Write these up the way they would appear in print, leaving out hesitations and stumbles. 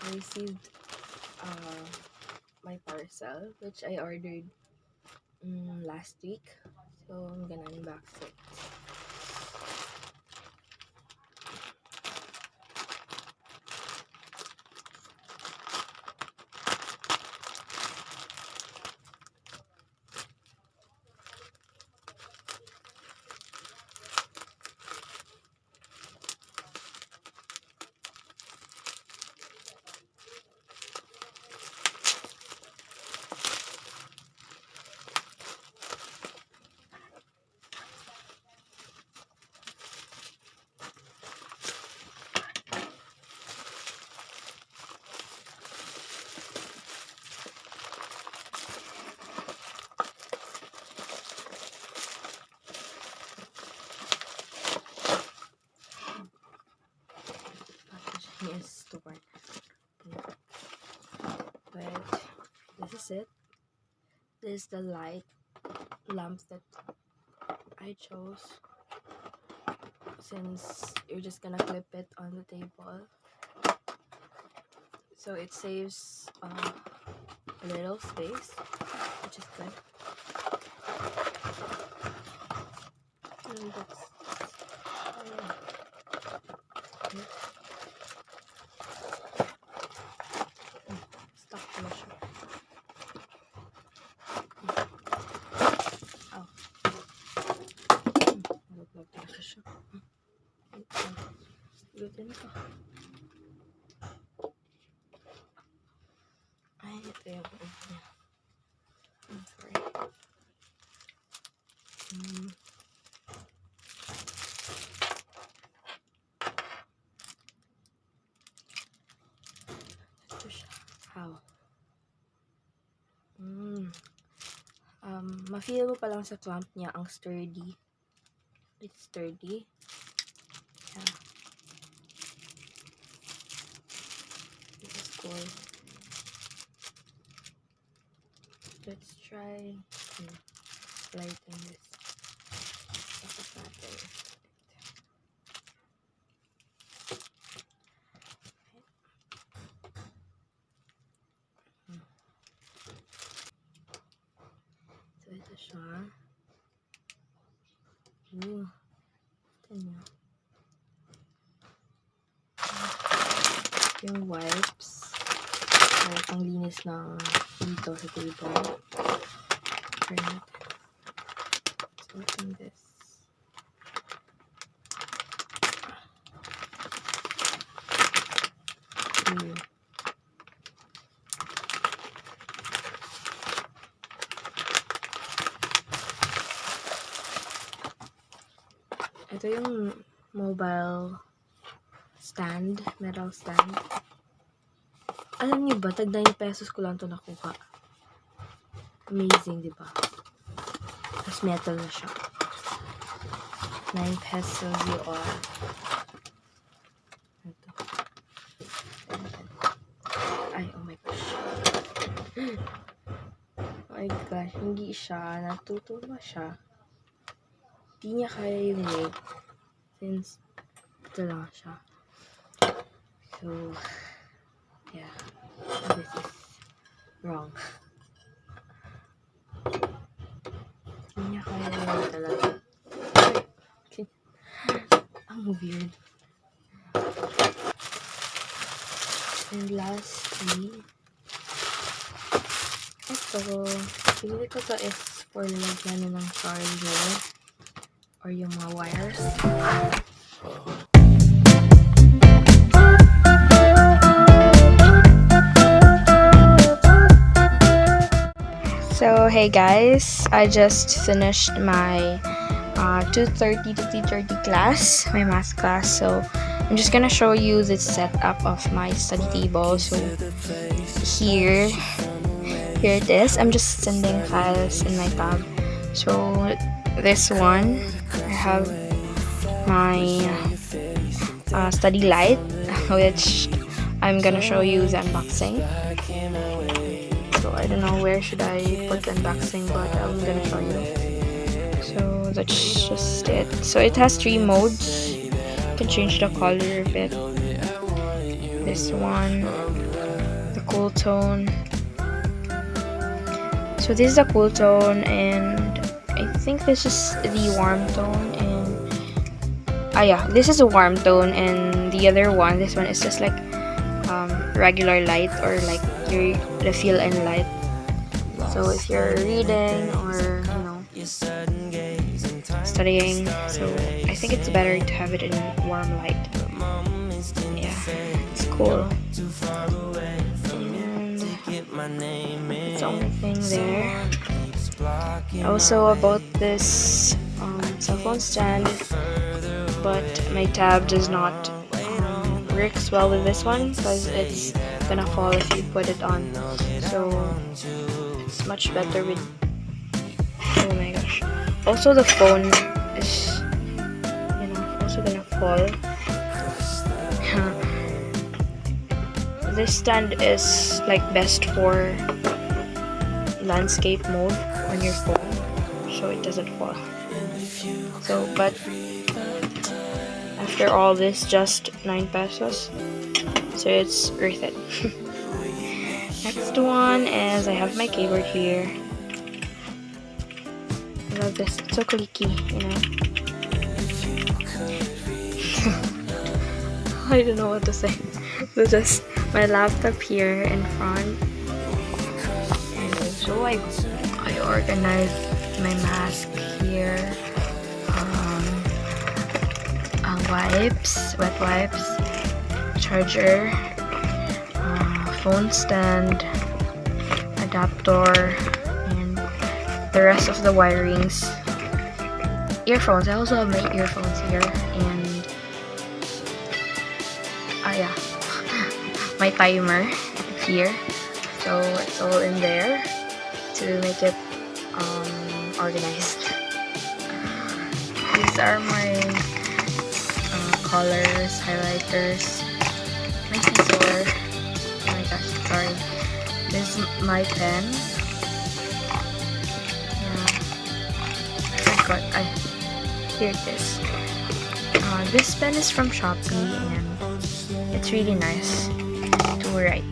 I received my parcel, which I ordered last week. So I'm gonna unbox it. Is to work, but this is it. This is the light lamp that I chose, since you're just gonna clip it on the table, so it saves a little space, which is good. And that's stuck to my shirt. Oh, nalaglag talaga siya. Glutin ko. Ay, ito yung niya. I'm sorry. Ito siya. How? Ma-feel mo pa lang sa clamp niya ang sturdy. It's sturdy. Yeah. This is cool. Let's try to lighten this. Tapos natin. So, ito siya. Ooh. Ito niya. Yung wipes. Ay, panglinis ng dito sa table. Turn it. Let's open this. Ooh. Ito yung mobile stand, metal stand. Alam niyo ba, tag 9 pesos ko lang ito nakuha. Amazing, di ba? Tapos metal na siya. 9 pesos you are. Ito. Ay, oh my gosh. Oh my gosh, hindi siya. Natutuwa siya. Hindi niya kaya yung weight. Since ito lang siya. So, yeah. This is wrong. Hindi niya kaya yung talaga. Okay. Ang weird. And lastly, ito. Pinili ko to is for lagyan ng charger or yung mga wires. So hey guys, I just finished my 2:30 to 3:30 class, my math class. So I'm just gonna show you the setup of my study table. So here it is. I'm just sending files in my tab. So this one, I have my study light, which I'm gonna show you the unboxing. So I don't know where should I put the unboxing, but I'm gonna show you. So that's just it. So it has 3 modes. You can change the color a bit. This one, cool tone. So this is a cool tone, and I think this is the warm tone, and yeah, this is a warm tone, and the other one, this one is just like regular light, or like the feel and light. So if you're reading or studying, so I think it's better to have it in warm light. Yeah, it's cool. And it's the only thing there. Also about this cell phone stand, but my tab does not works well with this one because it's gonna fall if you put it on. So it's much better with. Oh my gosh! Also the phone is, also gonna fall. This stand is like best for landscape mode on your phone, so it doesn't fall. So, but after all this, just 9 pesos, so it's worth it. Next one is I have my keyboard here. I love this, it's so clicky, I don't know what to say. So just my laptop here in front, and so I organized my mask here, wipes, wet wipes, charger, phone stand, adapter, and the rest of the wirings. Earphones, I also have my earphones here, and yeah, my timer here, so it's all in there to make it organized. These are my colors, highlighters, my scissor. Oh my gosh, sorry. This is my pen. Yeah, here it is. This pen is from Shopee, and it's really nice to write,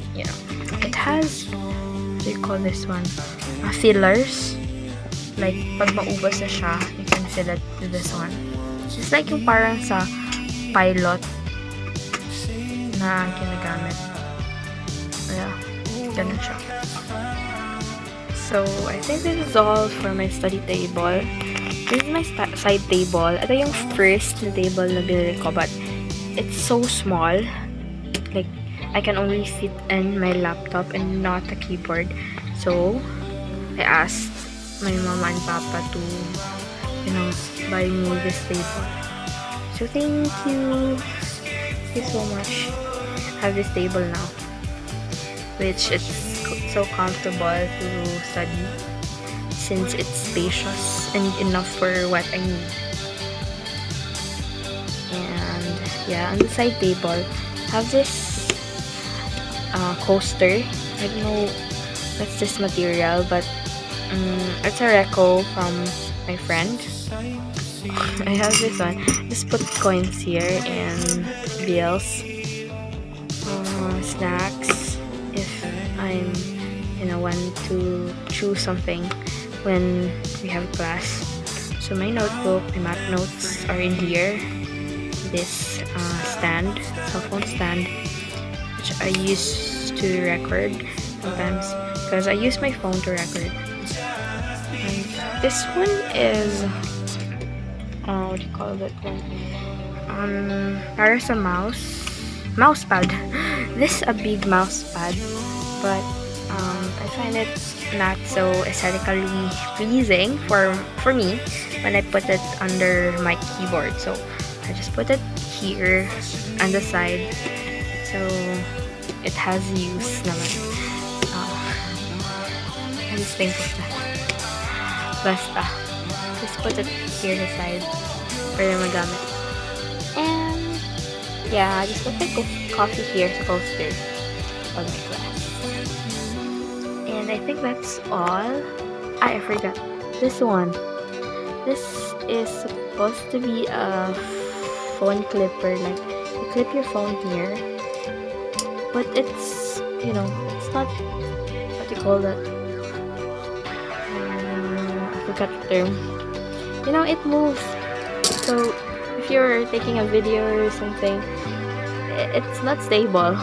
It has, what do you call this one? Fillers. Like, pag maubos na siya, you can fill it with this one. It's like yung parang sa pilot na ginagamit. Yeah, ganun siya. So, I think this is all for my study table. This is my side table. Ito yung first na table na binili ko, but it's so small. Like, I can only fit in my laptop and not a keyboard. So, I asked my mama and papa to, buy me this table. So, thank you. Thank you so much. I have this table now, which it's so comfortable to study since it's spacious and enough for what I need. And yeah, on the side table, I have this coaster. I don't know what's this material, but it's a reco from my friend. I have this one. Just put coins here and bills, snacks if I'm want to choose something when we have class. So my notebook, my math notes are in here. This stand, cell phone stand, which I use to record sometimes because I use my phone to record. And this one is what do you call that one? There's a mousepad. This is a big mousepad, but I find it not so aesthetically pleasing for me when I put it under my keyboard. So I just put it here on the side, so it has use naman. I just think of that. Basta. Just put it here on the side para magamit. And yeah, I just put my coffee here sa coaster on my class. And I think that's all. I forgot this one. This is supposed to be a phone clipper, like you clip your phone here, but it's it's not, what do you call that? I forgot the term. You know, it moves. So if you're taking a video or something, it's not stable.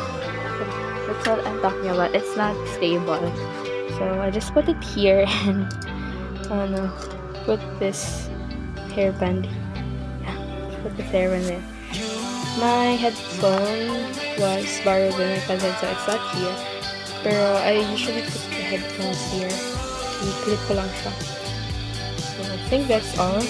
That's what I'm talking about. It's not stable. So I just put it here and put this hairband. Yeah, put this hairband there. My headphone was borrowed by my cousin, so it's not here. Pero I usually put the headphones here. I-clip ko lang siya. So I think that's all.